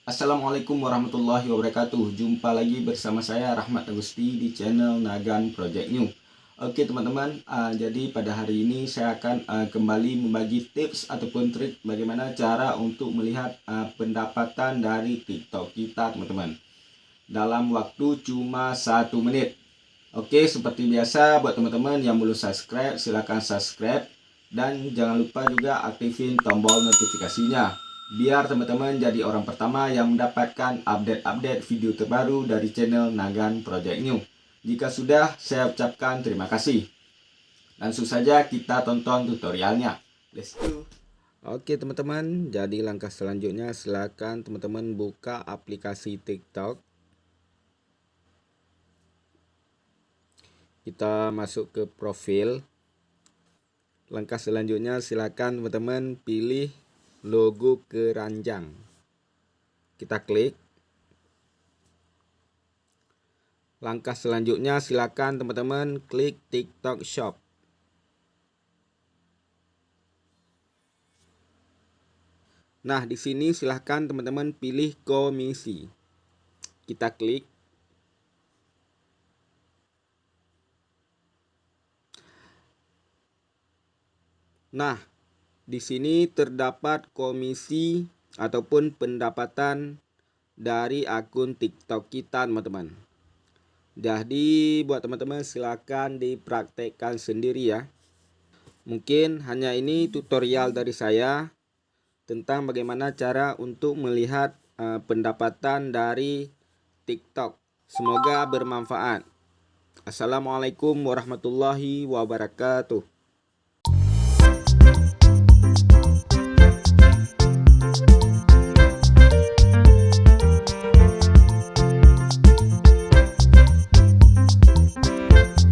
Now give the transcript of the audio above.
Assalamualaikum warahmatullahi wabarakatuh. Jumpa lagi bersama saya Rahmat Agusti di channel Nagan Project New. Oke teman-teman, jadi pada hari ini saya akan kembali membagi tips ataupun trik bagaimana cara untuk melihat pendapatan dari TikTok kita teman-teman dalam waktu cuma 1 menit. Oke, seperti biasa buat teman-teman yang belum subscribe silahkan subscribe dan jangan lupa juga aktifin tombol notifikasinya biar teman-teman jadi orang pertama yang mendapatkan update-update video terbaru dari channel Nagan Project New. Jika sudah, saya ucapkan terima kasih. Langsung saja kita tonton tutorialnya. Let's go. Oke teman-teman, jadi langkah selanjutnya silakan teman-teman buka aplikasi TikTok. Kita masuk ke profil. Langkah selanjutnya silakan teman-teman pilih logo keranjang. Kita klik. Langkah selanjutnya silakan teman-teman klik TikTok Shop. Nah, di sini silahkan teman-teman pilih komisi. Kita klik. Nah, di sini terdapat komisi ataupun pendapatan dari akun TikTok kita, teman-teman. Jadi, buat teman-teman silakan dipraktekkan sendiri ya. Mungkin hanya ini tutorial dari saya tentang bagaimana cara untuk melihat pendapatan dari TikTok. Semoga bermanfaat. Assalamualaikum warahmatullahi wabarakatuh.